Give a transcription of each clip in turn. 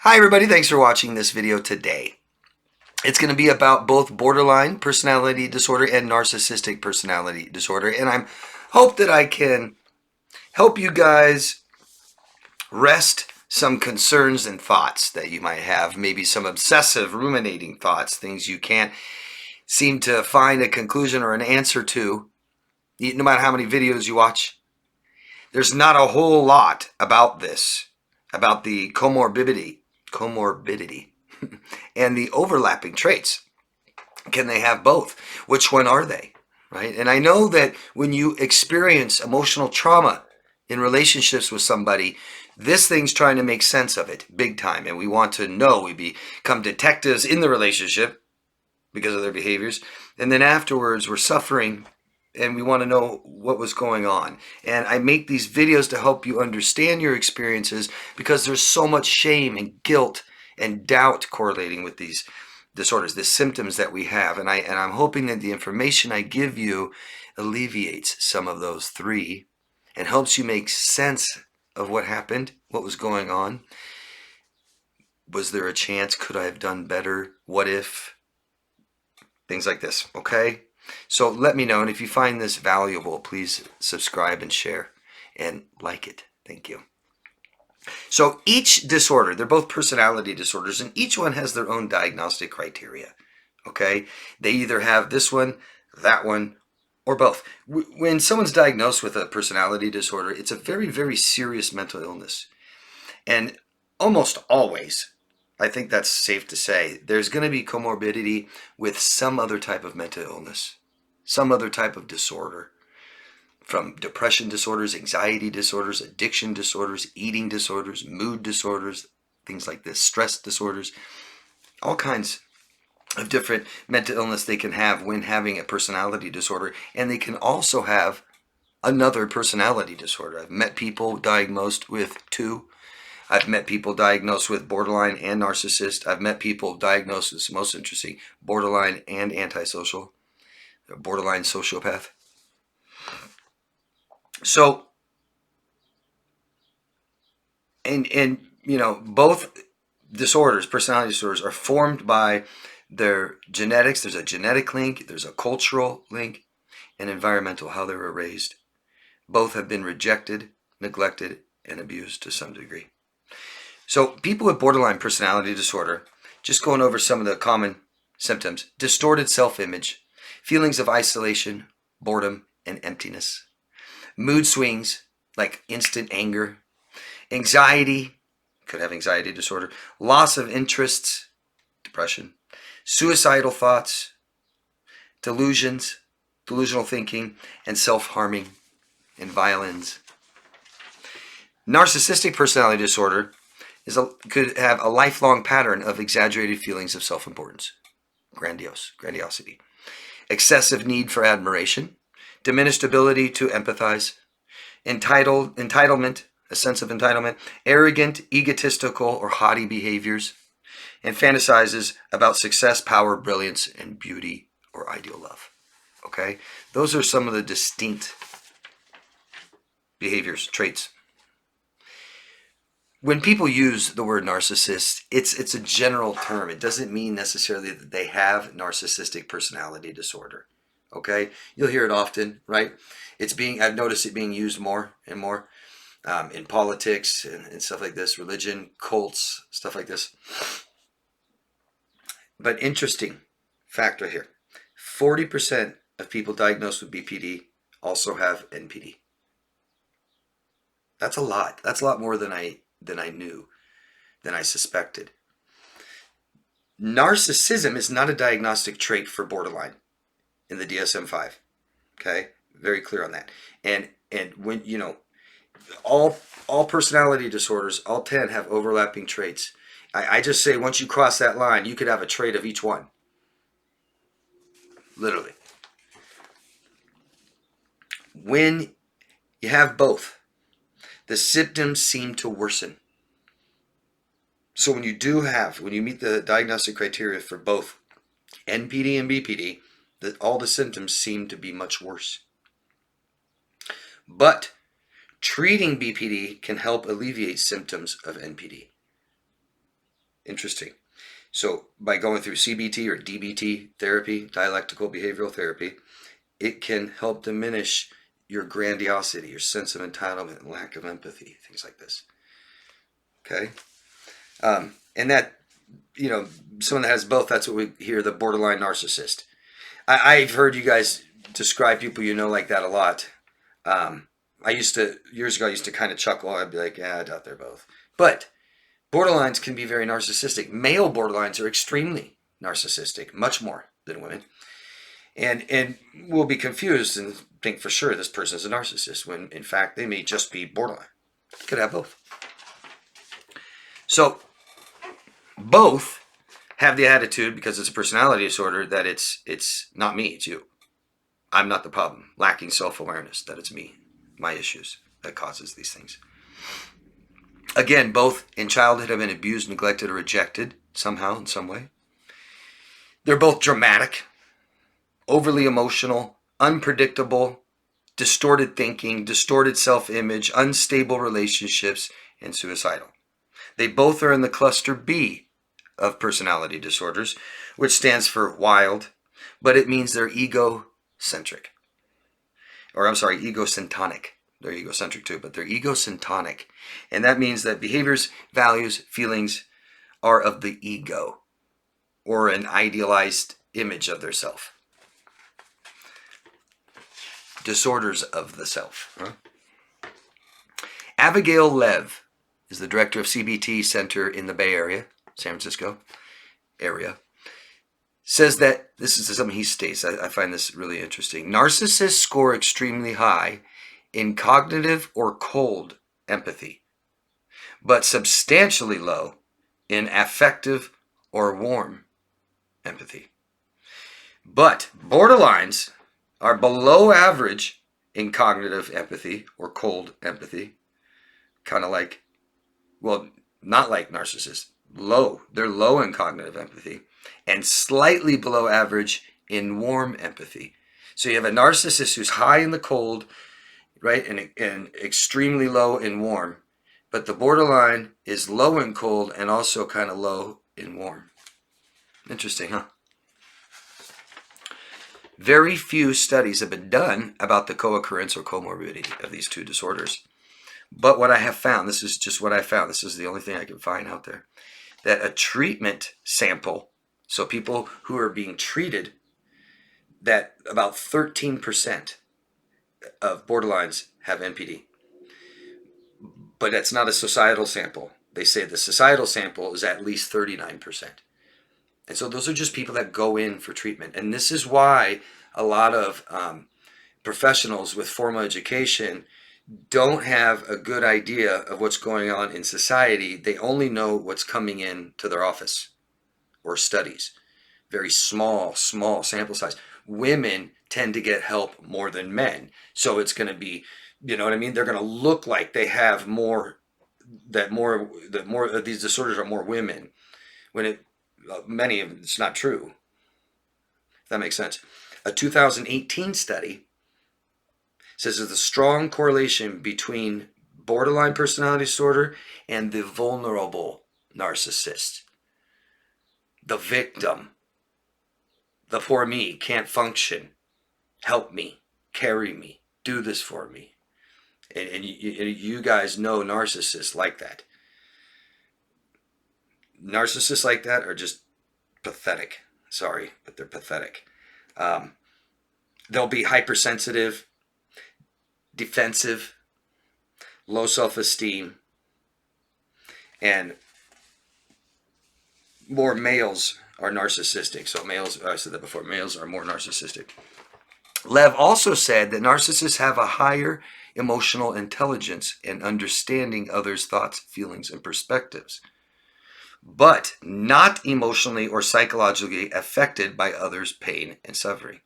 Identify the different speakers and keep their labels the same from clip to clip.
Speaker 1: Hi everybody, thanks for watching this video today. It's going to be about both borderline personality disorder and narcissistic personality disorder, and I hope that I can help you guys rest some concerns and thoughts that you might have, maybe some obsessive ruminating thoughts, things you can't seem to find a conclusion or an answer to, no matter how many videos you watch. There's not a whole lot about this, about the comorbidity and the overlapping traits. Can they have both? Which one are they? Right? And I know that when you experience emotional trauma in relationships with somebody, this thing's trying to make sense of it big time. And we want to know, we become detectives in the relationship because of their behaviors. And then afterwards we're suffering and we want to know what was going on. And I make these videos to help you understand your experiences because there's so much shame and guilt and doubt correlating with these disorders, the symptoms that we have. And I'm hoping that the information I give you alleviates some of those three and helps you make sense of what happened, what was going on. Was there a chance? Could I have done better? What if? Things like this, okay? So let me know, and if you find this valuable, please subscribe and share and like it. Thank you. So each disorder, they're both personality disorders, and each one has their own diagnostic criteria, okay? They either have this one, that one, or both. When someone's diagnosed with a personality disorder, it's a very, very serious mental illness. And almost always, I think that's safe to say, there's going to be comorbidity with some other type of mental illness, some other type of disorder. From depression disorders, anxiety disorders, addiction disorders, eating disorders, mood disorders, things like this, stress disorders, all kinds of different mental illness they can have when having a personality disorder. And they can also have another personality disorder. I've met people diagnosed with two. I've met people diagnosed with borderline and narcissist. I've met people diagnosed with, most interesting, borderline and antisocial, borderline sociopath. So, and you know, both disorders, personality disorders, are formed by their genetics. There's a genetic link, there's a cultural link, and environmental, how they were raised. Both have been rejected, neglected, and abused to some degree. So people with borderline personality disorder, just going over some of the common symptoms: distorted self-image, feelings of isolation, boredom, and emptiness, mood swings like instant anger, anxiety, could have anxiety disorder, loss of interests, depression, suicidal thoughts, delusions, delusional thinking, and self-harming, and violence. Narcissistic personality disorder could have a lifelong pattern of exaggerated feelings of self-importance, grandiosity, excessive need for admiration, diminished ability to empathize, entitlement, a sense of entitlement, arrogant, egotistical, or haughty behaviors, and fantasizes about success, power, brilliance, and beauty or ideal love. Okay? Those are some of the distinct behaviors, traits. When people use the word narcissist, it's a general term. It doesn't mean necessarily that they have narcissistic personality disorder. Okay? You'll hear it often, right? I've noticed it being used more and more in politics and stuff like this, religion, cults, stuff like this. But interesting factor here: 40% of people diagnosed with BPD also have NPD. That's a lot. That's a lot more than I knew, than I suspected. Narcissism is not a diagnostic trait for borderline in the DSM-5. Okay, very clear on that. And when you know, all personality disorders, all 10 have overlapping traits. I just say once you cross that line, you could have a trait of each one. Literally. When you have both, the symptoms seem to worsen. So when you meet the diagnostic criteria for both NPD and BPD, all the symptoms seem to be much worse. But treating BPD can help alleviate symptoms of NPD. Interesting. So by going through CBT or DBT therapy, dialectical behavioral therapy, it can help diminish your grandiosity, your sense of entitlement, and lack of empathy, things like this. Okay? And that, someone that has both, that's what we hear, the borderline narcissist. I've heard you guys describe people like that a lot. Years ago, I used to kind of chuckle. I'd be like, yeah, I doubt they're both. But borderlines can be very narcissistic. Male borderlines are extremely narcissistic, much more than women. And we'll be confused and think for sure this person is a narcissist, when in fact they may just be borderline. Could have both. So both have the attitude, because it's a personality disorder, that it's not me, it's you. I'm not the problem. Lacking self-awareness that it's me, my issues, that causes these things. Again, both in childhood have been abused, neglected, or rejected somehow, in some way. They're both dramatic, overly emotional, unpredictable, distorted thinking, distorted self-image, unstable relationships, and suicidal. They both are in the cluster B of personality disorders, which stands for wild, but it means they're egocentric. Egocentric. They're egocentric too, but they're egocentric. And that means that behaviors, values, feelings are of the ego, or an idealized image of their self. Disorders of the self. Abigail Lev is the director of CBT Center in the Bay Area, San Francisco area, says that, this is something he states, I find this really interesting. Narcissists score extremely high in cognitive or cold empathy, but substantially low in affective or warm empathy. But borderlines are below average in cognitive empathy or cold empathy, kind of like, well, not like narcissists, low. They're low in cognitive empathy and slightly below average in warm empathy. So you have a narcissist who's high in the cold, right, and extremely low in warm, but the borderline is low in cold and also kind of low in warm. Interesting, huh? Very few studies have been done about the co-occurrence or comorbidity of these two disorders. But what I have found, this is just what I found, this is the only thing I can find out there, that a treatment sample, so people who are being treated, that about 13% of borderlines have NPD. But that's not a societal sample. They say the societal sample is at least 39%. And so those are just people that go in for treatment. And this is why a lot of professionals with formal education don't have a good idea of what's going on in society. They only know what's coming in to their office or studies. Very small sample size. Women tend to get help more than men. So it's going to be, you know what I mean? They're going to look like they have more of these disorders are more women, when many of them, it's not true. If that makes sense. A 2018 study says there's a strong correlation between borderline personality disorder and the vulnerable narcissist. The victim. The poor me, can't function. Help me, carry me, do this for me. And you guys know narcissists like that. Narcissists like that are just pathetic. Sorry, but they're pathetic. They'll be hypersensitive, defensive, low self-esteem, and more males are narcissistic. So males, I said that before, males are more narcissistic. Lev also said that narcissists have a higher emotional intelligence and understanding others' thoughts, feelings, and perspectives, but not emotionally or psychologically affected by others' pain and suffering.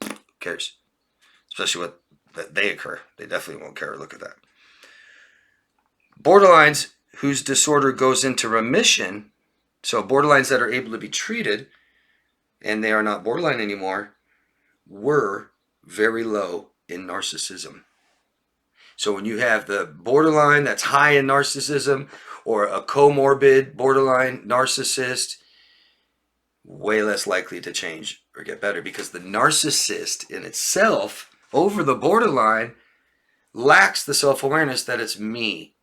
Speaker 1: Who cares? Especially what they occur. They definitely won't care. Look at that. Borderlines whose disorder goes into remission, so borderlines that are able to be treated and they are not borderline anymore, were very low in narcissism. So when you have the borderline that's high in narcissism, or a comorbid borderline narcissist, way less likely to change or get better, because the narcissist in itself over the borderline lacks the self-awareness that it's me.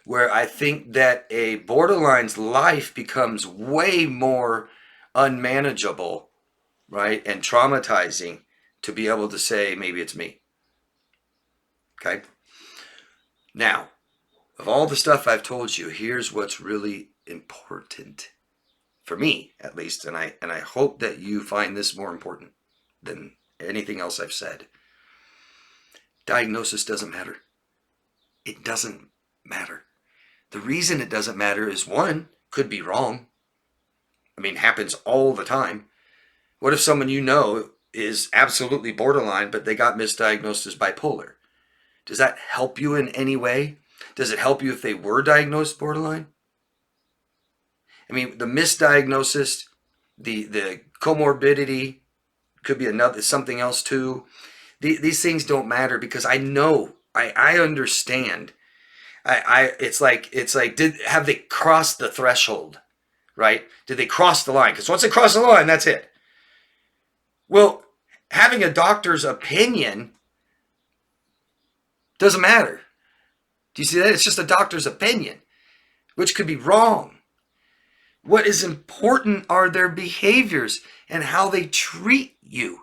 Speaker 1: Where I think that a borderline's life becomes way more unmanageable, right, and traumatizing to be able to say, maybe it's me. Okay? Now, of all the stuff I've told you, here's what's really important. For me, at least, and I hope that you find this more important than anything else I've said. Diagnosis doesn't matter. It doesn't matter. The reason it doesn't matter is, one, could be wrong. I mean, happens all the time. What if someone you know is absolutely borderline, but they got misdiagnosed as bipolar? Does that help you in any way? Does it help you if they were diagnosed borderline? I mean, the misdiagnosis, the comorbidity could be something else too. These things don't matter, because I know, I understand. It's like, have they crossed the threshold, right? Did they cross the line? Because once they cross the line, that's it. Well, having a doctor's opinion doesn't matter. Do you see that? It's just a doctor's opinion, which could be wrong. What is important are their behaviors and how they treat you,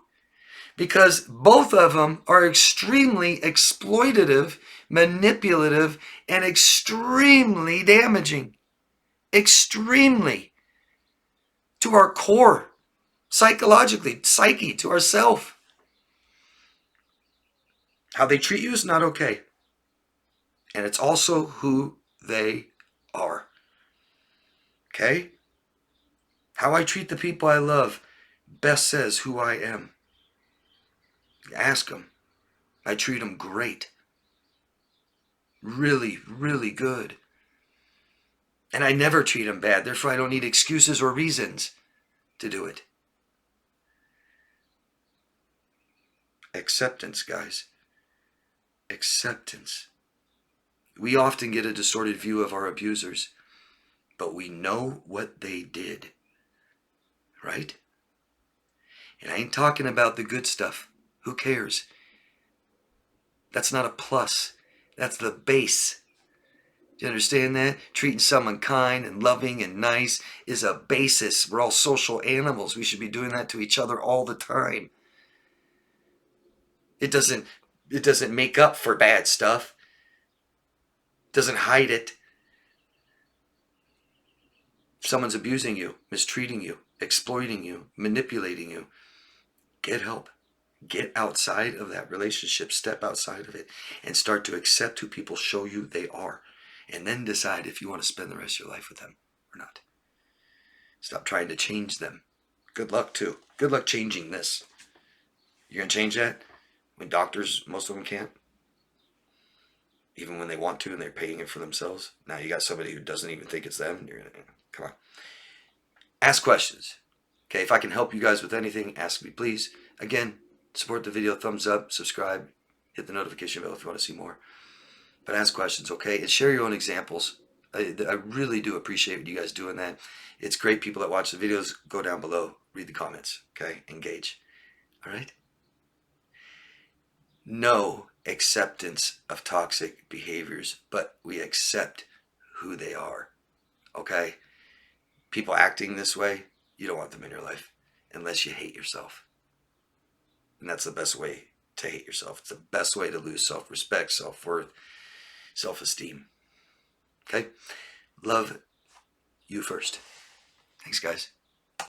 Speaker 1: because both of them are extremely exploitative, manipulative, and extremely damaging. Extremely. To our core, psychologically, psyche, to ourself. How they treat you is not okay. And it's also who they are. Okay? How I treat the people I love best says who I am. Ask them. I treat them great. Really, really good. And I never treat them bad. Therefore, I don't need excuses or reasons to do it. Acceptance, guys. Acceptance. We often get a distorted view of our abusers, but we know what they did. Right? And I ain't talking about the good stuff. Who cares? That's not a plus. That's the base. Do you understand that? Treating someone kind and loving and nice is a basis. We're all social animals. We should be doing that to each other all the time. It doesn't make up for bad stuff. It doesn't hide it. If someone's abusing you, mistreating you, exploiting you, manipulating you, get help. Get outside of that relationship, step outside of it, and start to accept who people show you they are. And then decide if you want to spend the rest of your life with them or not. Stop trying to change them. Good luck too. Good luck changing this. You're going to change that? When doctors, most of them can't? Even when they want to and they're paying it for themselves? Now you got somebody who doesn't even think it's them. You're going to, come on. Ask questions. Okay, if I can help you guys with anything, ask me please. Again, support the video, thumbs up, subscribe, hit the notification bell if you want to see more. But ask questions, okay? And share your own examples. I really do appreciate you guys doing that. It's great. People that watch the videos, go down below, read the comments, okay? Engage. All right? No acceptance of toxic behaviors, but we accept who they are, okay? People acting this way, you don't want them in your life unless you hate yourself. And that's the best way to hate yourself. It's the best way to lose self-respect, self-worth, self-esteem. Okay? Love you first. Thanks, guys.